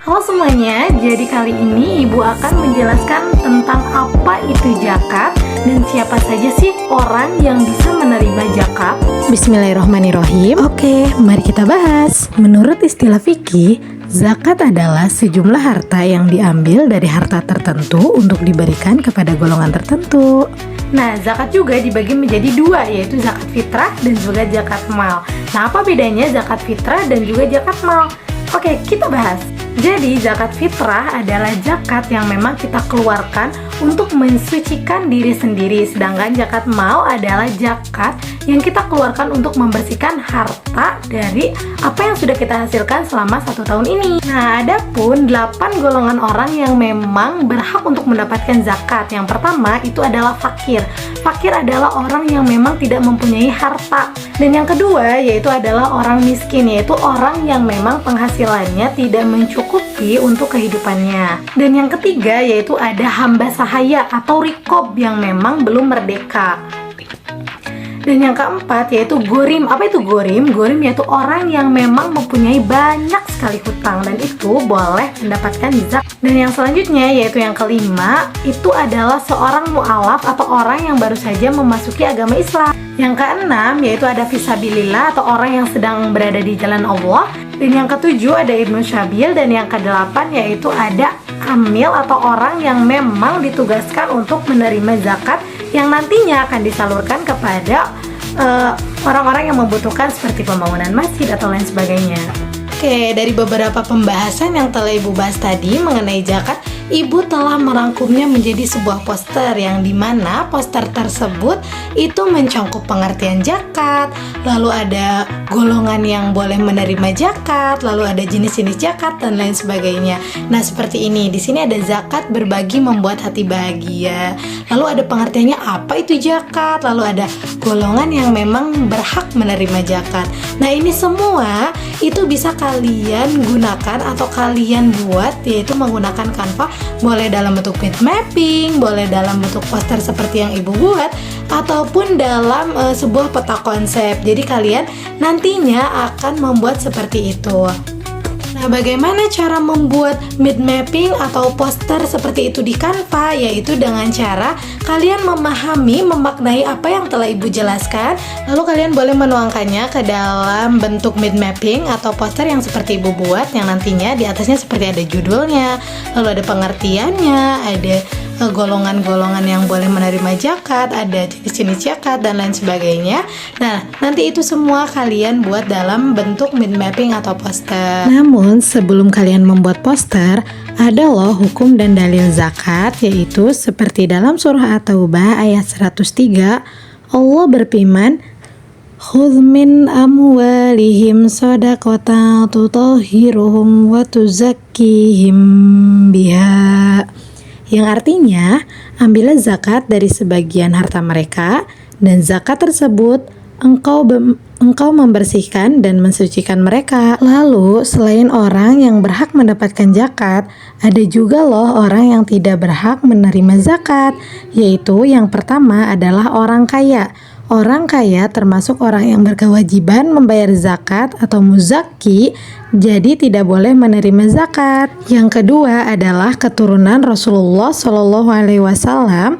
Halo semuanya, jadi kali ini Ibu akan menjelaskan tentang apa itu zakat dan siapa saja sih orang yang bisa menerima zakat. Bismillahirrohmanirrohim. Oke, mari kita bahas. Menurut istilah fikih, zakat adalah sejumlah harta yang diambil dari harta tertentu untuk diberikan kepada golongan tertentu. Nah, zakat juga dibagi menjadi dua, yaitu zakat fitrah dan juga zakat mal. Nah, apa bedanya zakat fitrah dan juga zakat mal? Oke, kita bahas. Jadi, zakat fitrah adalah zakat yang memang kita keluarkan untuk mensucikan diri sendiri. Sedangkan zakat mal adalah zakat yang kita keluarkan untuk membersihkan harta dari apa yang sudah kita hasilkan selama 1 tahun ini. Nah, ada pun 8 golongan orang yang memang berhak untuk mendapatkan zakat. Yang pertama itu adalah fakir. Fakir adalah orang yang memang tidak mempunyai harta. Dan yang kedua yaitu adalah orang miskin, yaitu orang yang memang penghasilannya tidak mencukupi untuk kehidupannya. Dan yang ketiga yaitu ada hamba sahaya atau rikob yang memang belum merdeka. Dan yang keempat yaitu gorim. Apa itu gorim? Gorim yaitu orang yang memang mempunyai banyak sekali hutang dan itu boleh mendapatkan zakat. Dan yang selanjutnya yaitu yang kelima, itu adalah seorang mu'alaf atau orang yang baru saja memasuki agama Islam. Yang keenam yaitu ada fisabilillah atau orang yang sedang berada di jalan Allah. Dan yang ketujuh ada ibnu syabil. Dan yang kedelapan yaitu ada amil atau orang yang memang ditugaskan untuk menerima zakat yang nantinya akan disalurkan kepada orang-orang yang membutuhkan seperti pembangunan masjid atau lain sebagainya. Oke, dari beberapa pembahasan yang telah Ibu bahas tadi mengenai zakat, Ibu telah merangkumnya menjadi sebuah poster yang dimana poster tersebut itu mencangkup pengertian zakat, lalu ada golongan yang boleh menerima zakat, lalu ada jenis-jenis zakat dan lain sebagainya. Nah, seperti ini. Di sini ada zakat berbagi membuat hati bahagia. Lalu ada pengertiannya apa itu zakat, lalu ada golongan yang memang berhak menerima zakat. Nah, ini semua itu bisa kalian gunakan atau kalian buat, yaitu menggunakan Canva. Boleh dalam bentuk mind mapping, boleh dalam bentuk poster seperti yang Ibu buat, ataupun dalam sebuah peta konsep. Jadi kalian nantinya akan membuat seperti itu. Nah, bagaimana cara membuat mind mapping atau poster seperti itu di Canva? Yaitu dengan cara kalian memahami, memaknai apa yang telah Ibu jelaskan, lalu kalian boleh menuangkannya ke dalam bentuk mind mapping atau poster yang seperti Ibu buat, yang nantinya di atasnya seperti ada judulnya, lalu ada pengertiannya, ada golongan-golongan yang boleh menerima zakat, ada jenis-jenis zakat dan lain sebagainya. Nah, nanti itu semua kalian buat dalam bentuk mind mapping atau poster. Namun, sebelum kalian membuat poster, ada loh hukum dan dalil zakat, yaitu seperti dalam surah At-Taubah ayat 103, Allah berfirman, "Khudz min amwalihim shadaqatan tutahhiruhum wa tuzakkihim biha." Yang artinya, ambillah zakat dari sebagian harta mereka, dan zakat tersebut engkau membersihkan dan mensucikan mereka. Lalu, selain orang yang berhak mendapatkan zakat, ada juga loh orang yang tidak berhak menerima zakat, yaitu yang pertama adalah orang kaya. Orang kaya termasuk orang yang berkewajiban membayar zakat atau muzaki, jadi tidak boleh menerima zakat. Yang kedua adalah keturunan Rasulullah SAW,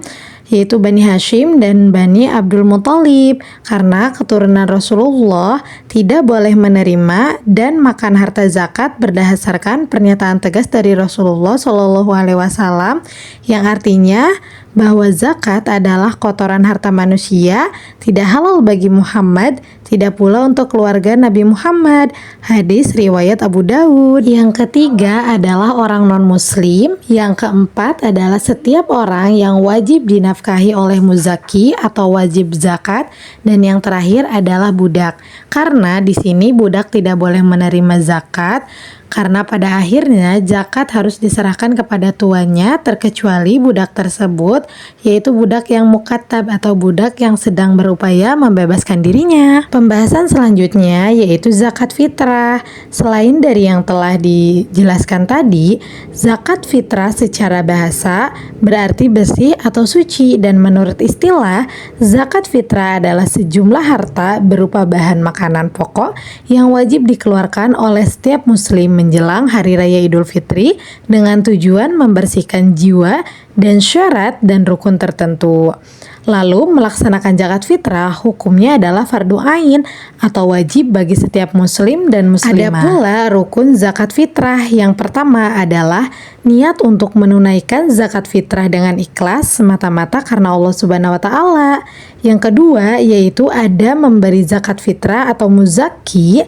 yaitu Bani Hashim dan Bani Abdul Muthalib, karena keturunan Rasulullah tidak boleh menerima dan makan harta zakat berdasarkan pernyataan tegas dari Rasulullah SAW, yang artinya bahwa zakat adalah kotoran harta manusia, tidak halal bagi Muhammad, tidak pula untuk keluarga Nabi Muhammad. Hadis riwayat Abu Dawud. Yang ketiga adalah orang non-muslim. Yang keempat adalah setiap orang yang wajib dinafkahi oleh muzaki atau wajib zakat. Dan yang terakhir adalah budak. Karena di sini budak tidak boleh menerima zakat, karena pada akhirnya zakat harus diserahkan kepada tuannya, terkecuali budak tersebut, yaitu budak yang mukatab atau budak yang sedang berupaya membebaskan dirinya. Pembahasan selanjutnya yaitu zakat fitrah. Selain dari yang telah dijelaskan tadi, zakat fitrah secara bahasa berarti bersih atau suci, dan menurut istilah, zakat fitrah adalah sejumlah harta berupa bahan makanan pokok yang wajib dikeluarkan oleh setiap muslim menjelang Hari Raya Idul Fitri dengan tujuan membersihkan jiwa dan syarat dan rukun tertentu. Lalu melaksanakan zakat fitrah hukumnya adalah fardu ain atau wajib bagi setiap muslim dan muslimah. Ada pula rukun zakat fitrah. Yang pertama adalah niat untuk menunaikan zakat fitrah dengan ikhlas semata-mata karena Allah Subhanahu wa taala. Yang kedua yaitu ada memberi zakat fitrah atau muzaki.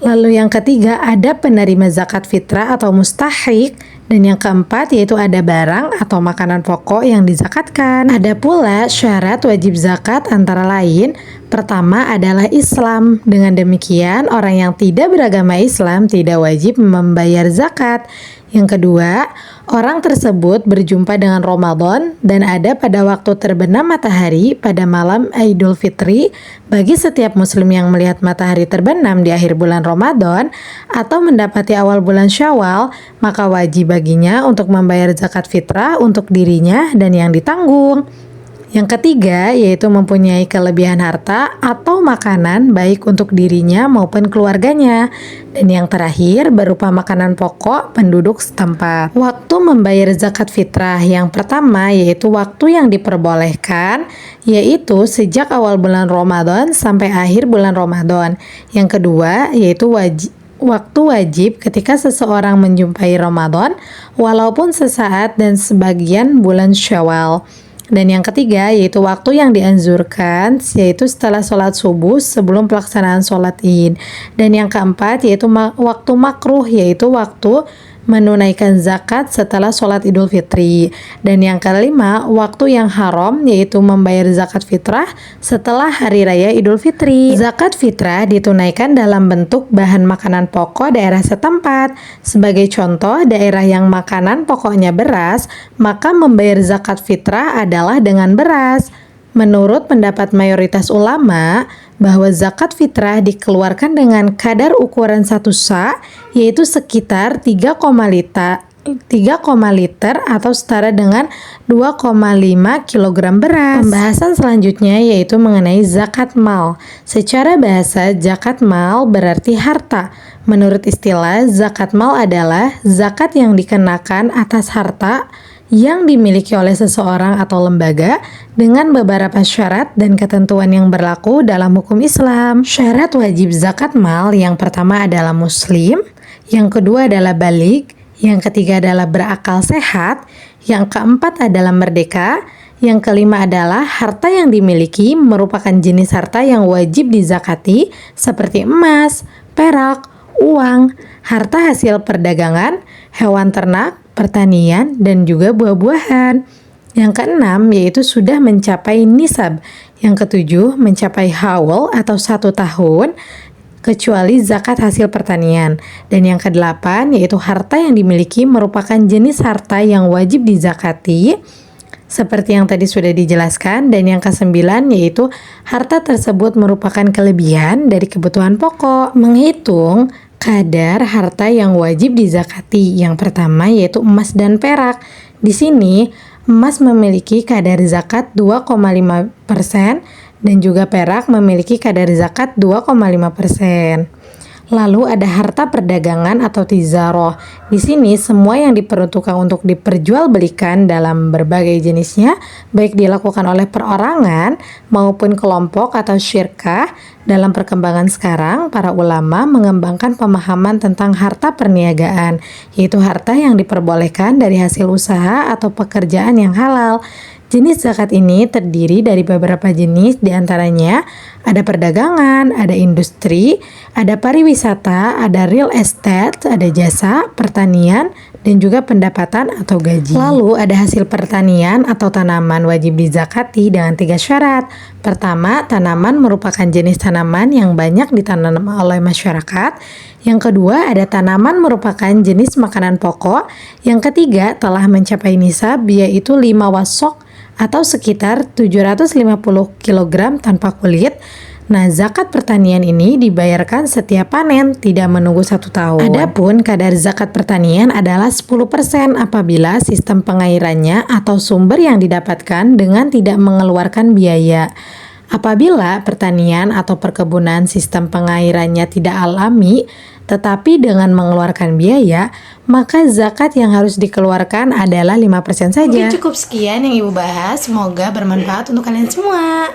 Lalu yang ketiga ada penerima zakat fitrah atau mustahik. Dan yang keempat yaitu ada barang atau makanan pokok yang dizakatkan. Ada pula syarat wajib zakat antara lain. Pertama adalah Islam. Dengan demikian orang yang tidak beragama Islam tidak wajib membayar zakat. Yang kedua, orang tersebut berjumpa dengan Ramadan dan ada pada waktu terbenam matahari pada malam Idul Fitri. Bagi setiap muslim yang melihat matahari terbenam di akhir bulan Ramadan atau mendapati awal bulan Syawal, maka wajib baginya untuk membayar zakat fitrah untuk dirinya dan yang ditanggung. Yang ketiga yaitu mempunyai kelebihan harta atau makanan baik untuk dirinya maupun keluarganya. Dan yang terakhir berupa makanan pokok penduduk setempat. Waktu membayar zakat fitrah yang pertama yaitu waktu yang diperbolehkan, yaitu sejak awal bulan Ramadan sampai akhir bulan Ramadan. Yang kedua yaitu waktu wajib ketika seseorang menjumpai Ramadan walaupun sesaat dan sebagian bulan Syawal. Dan yang ketiga yaitu waktu yang dianjurkan yaitu setelah sholat subuh sebelum pelaksanaan sholat id. Dan yang keempat yaitu waktu makruh yaitu waktu menunaikan zakat setelah sholat idul fitri. Dan yang kelima waktu yang haram yaitu membayar zakat fitrah setelah hari raya idul fitri. Zakat fitrah ditunaikan dalam bentuk bahan makanan pokok daerah setempat. Sebagai contoh, daerah yang makanan pokoknya beras, maka membayar zakat fitrah adalah dengan beras. Menurut pendapat mayoritas ulama, bahwa zakat fitrah dikeluarkan dengan kadar ukuran 1 sa, yaitu sekitar 3,5 liter atau setara dengan 2,5 kg beras. Pembahasan selanjutnya yaitu mengenai zakat mal. Secara bahasa, zakat mal berarti harta. Menurut istilah, zakat mal adalah zakat yang dikenakan atas harta yang dimiliki oleh seseorang atau lembaga dengan beberapa syarat dan ketentuan yang berlaku dalam hukum Islam. Syarat wajib zakat mal yang pertama adalah muslim, yang kedua adalah baligh, yang ketiga adalah berakal sehat, yang keempat adalah merdeka, yang kelima adalah harta yang dimiliki merupakan jenis harta yang wajib dizakati seperti emas, perak, uang, harta hasil perdagangan, hewan ternak, pertanian, dan juga buah-buahan. Yang keenam yaitu sudah mencapai nisab. Yang ketujuh mencapai haul atau 1 tahun kecuali zakat hasil pertanian. Dan yang kedelapan yaitu harta yang dimiliki merupakan jenis harta yang wajib dizakati seperti yang tadi sudah dijelaskan. Dan yang kesembilan yaitu harta tersebut merupakan kelebihan dari kebutuhan pokok. Menghitung kadar harta yang wajib dizakati. Yang pertama yaitu emas dan perak. Di sini emas memiliki kadar zakat 2,5% dan juga perak memiliki kadar zakat 2,5%. Lalu ada harta perdagangan atau tizaroh. Di sini semua yang diperuntukkan untuk diperjualbelikan dalam berbagai jenisnya, baik dilakukan oleh perorangan maupun kelompok atau syirkah. Dalam perkembangan sekarang, para ulama mengembangkan pemahaman tentang harta perniagaan, yaitu harta yang diperbolehkan dari hasil usaha atau pekerjaan yang halal. Jenis zakat ini terdiri dari beberapa jenis, diantaranya ada perdagangan, ada industri, ada pariwisata, ada real estate, ada jasa, pertanian, dan juga pendapatan atau gaji. Lalu ada hasil pertanian atau tanaman wajib dizakati dengan 3 syarat. Pertama, tanaman merupakan jenis tanaman yang banyak ditanam oleh masyarakat. Yang kedua, ada tanaman merupakan jenis makanan pokok. Yang ketiga, telah mencapai nisab yaitu 5 wasok atau sekitar 750 kg tanpa kulit. Nah, zakat pertanian ini dibayarkan setiap panen, tidak menunggu 1 tahun. Adapun kadar zakat pertanian adalah 10% apabila sistem pengairannya atau sumber yang didapatkan dengan tidak mengeluarkan biaya. Apabila pertanian atau perkebunan sistem pengairannya tidak alami, tetapi dengan mengeluarkan biaya, maka zakat yang harus dikeluarkan adalah 5% saja. Oke, cukup sekian yang Ibu bahas. Semoga bermanfaat untuk kalian semua.